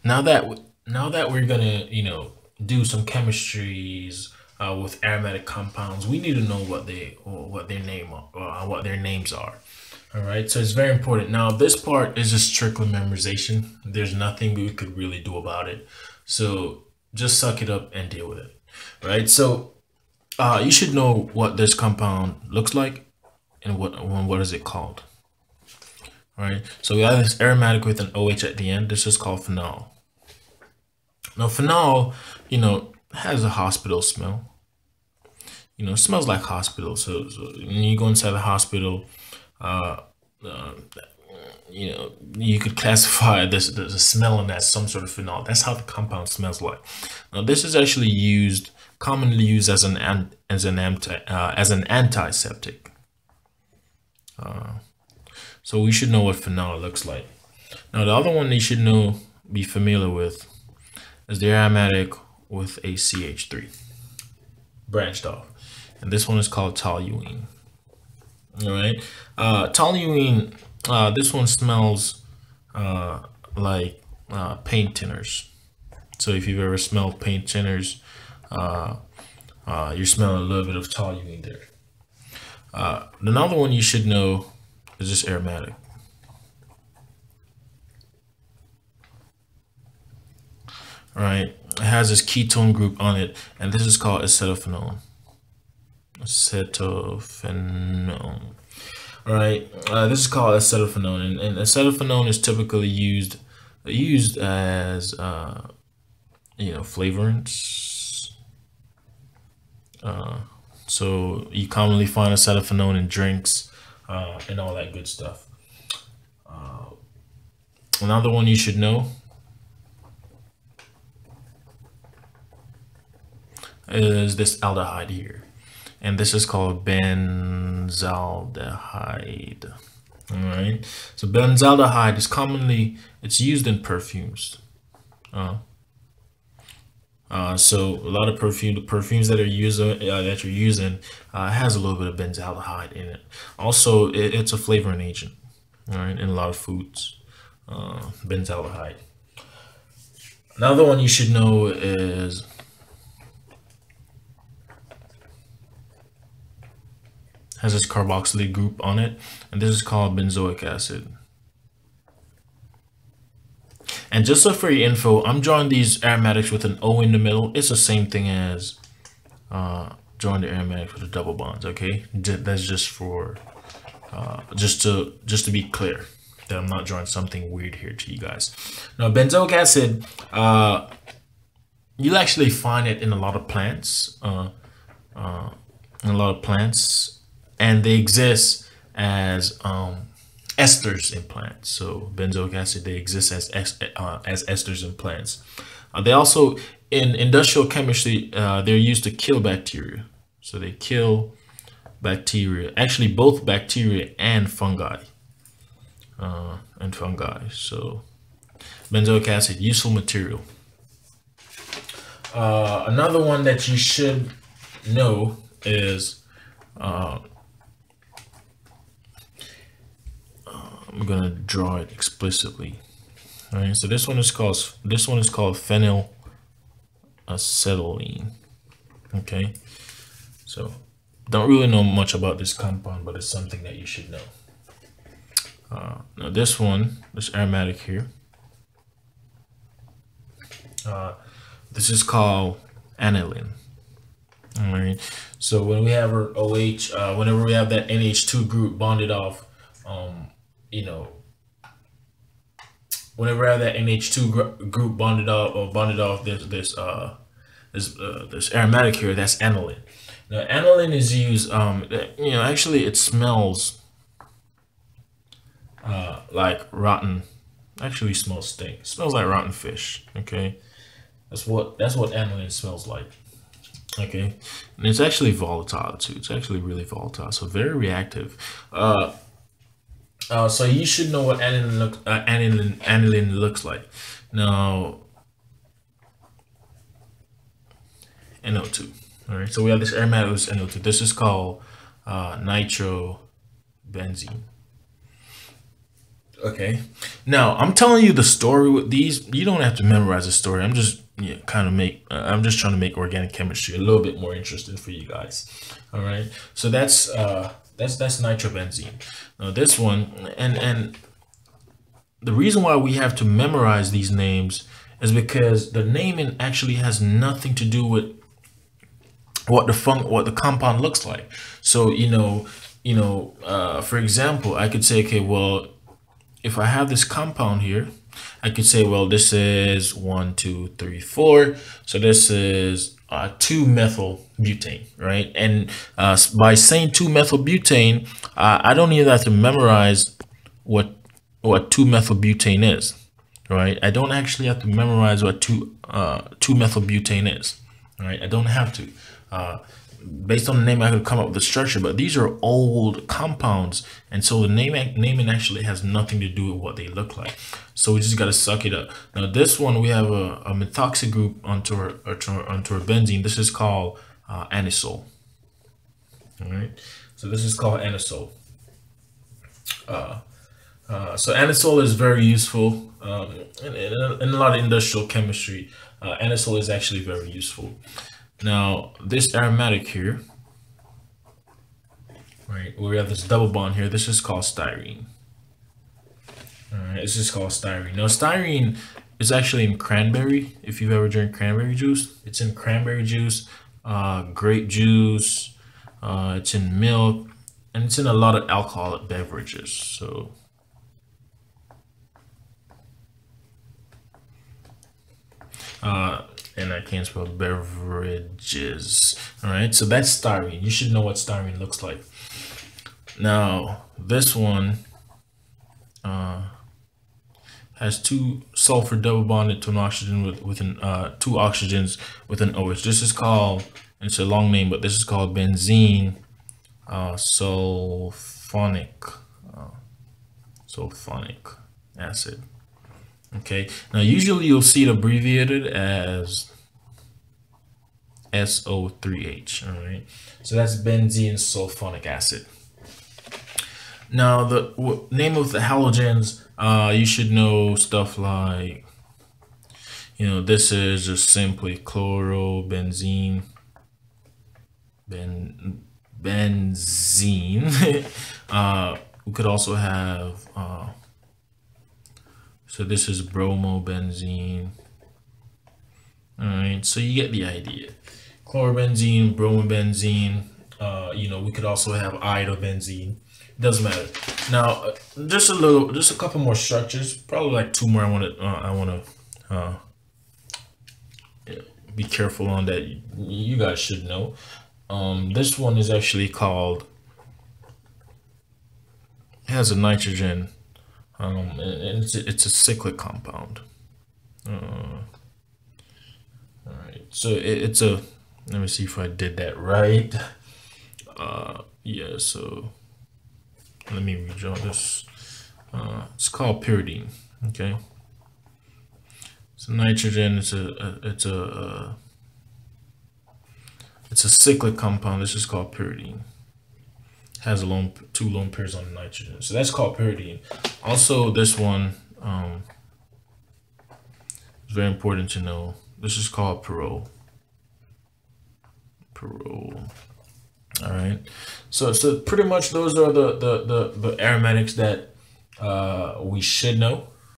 Now that we're gonna, do some chemistries with aromatic compounds, we need to know what their names are. All right, so it's very important. Now, this part is just strictly memorization. There's nothing we could really do about it. So just suck it up and deal with it. Right. So you should know what this compound looks like and what is it called. All right. So we have this aromatic with an OH at the end. This is called phenol. Now, phenol, has a hospital smell. It smells like hospital. So when you go inside the hospital, uh, uh, you could classify the smell as some sort of phenol. That's how the compound smells like. Now, this is actually commonly used as an antiseptic. So we should know what phenol looks like. Now, the other one you should be familiar with, is the aromatic with a CH3 branched off, and this one is called toluene. All right, toluene. This one smells like paint thinners. So if you've ever smelled paint thinners, you're smelling a little bit of toluene there. Another one you should know is this aromatic. All right, it has this ketone group on it, and this is called acetophenone. Acetophenone. All right, this is called acetophenone, and acetophenone is typically used as flavorants. So you commonly find acetophenone in drinks and all that good stuff. Another one you should know is this aldehyde here, and this is called benzaldehyde. All right, so benzaldehyde is it's used in perfumes. So a lot of the perfumes that you're using has a little bit of benzaldehyde in it. Also, it's a flavoring agent, all right, in a lot of foods. Benzaldehyde. Another one you should know is has this carboxylate group on it, and this is called benzoic acid. And just so for your info, I'm drawing these aromatics with an O in the middle. It's the same thing as drawing the aromatics with the double bonds. Okay, that's just for just to be clear that I'm not drawing something weird here to you guys. Now, benzoic acid, you'll actually find it in a lot of plants. And they exist as esters in plants. So benzoic acid, they exist as esters in plants. They also, in industrial chemistry, they're used to kill bacteria. So they kill bacteria, actually both bacteria and fungi. So benzoic acid, useful material. Another one that you should know is I'm gonna draw it explicitly. All right, so this one is called phenol acetylene. Okay, so don't really know much about this compound, but it's something that you should know. Now this aromatic here, this is called aniline. All right, so when we have our OH, whenever we have that NH2 group bonded off, whenever I have that NH2 group bonded off this aromatic here, that's aniline. Now, aniline is used, actually it smells like rotten. Actually, stink. It smells like rotten fish. Okay, that's what aniline smells like. Okay, and it's actually volatile too. It's actually really volatile, so very reactive. So you should know what aniline looks like. Now, NO2. All right, so we have this aromatic with NO2. This is called nitrobenzene. Okay. Now I'm telling you the story with these. You don't have to memorize the story. I'm just I'm just trying to make organic chemistry a little bit more interesting for you guys. All right. So that's nitrobenzene. Now this one, and the reason why we have to memorize these names is because the naming actually has nothing to do with what the compound looks like. So for example, I could say, okay, well, if I have this compound here, I could say, well, this is 1, 2, 3, 4. So this is 2-methyl butane, right? And by saying 2-methyl butane, I don't even have to memorize what 2-methyl butane is, right? I don't actually have to memorize what 2-methyl butane is, right? I don't have to. Based on the name, I could come up with the structure, but these are old compounds, and so the naming actually has nothing to do with what they look like. So we just got to suck it up. Now this one, we have a methoxy group onto our benzene. This is called anisole. All right, so this is called anisole. So anisole is very useful in a lot of industrial chemistry. Anisole is actually very useful. Now, this aromatic here, right, we have this double bond here. This is called styrene. All right, this is called styrene. Now, styrene is actually in cranberry. If you've ever drank cranberry juice, it's in cranberry juice, grape juice, it's in milk, and it's in a lot of alcoholic beverages. So, and I can't spell beverages. All right, so that's styrene. You should know what styrene looks like. Now this one has 2 sulfur double bonded to an oxygen with 2 oxygens with an OH. This is called, it's a long name, but this is called benzene sulfonic acid. Okay, now usually you'll see it abbreviated as SO3H. All right, so that's benzene sulfonic acid. Now the name of the halogens, you should know stuff like, this is just simply chlorobenzene, benzene. We could also have so this is bromobenzene. All right, so you get the idea. Chlorobenzene, bromobenzene. We could also have iodobenzene. Doesn't matter. Now, just a couple more structures. Probably like 2 more. I want to be careful on that. You guys should know. This one is actually called. It has a nitrogen. And it's a cyclic compound. All right, so it's a, let me see if I did that right. Yeah, so let me redraw this. It's called pyridine. Okay, so nitrogen, it's a cyclic compound. This is called pyridine. Has 2 lone pairs on nitrogen, so that's called pyridine. Also, this one is very important to know. This is called pyrrole. All right, so pretty much those are the aromatics that we should know.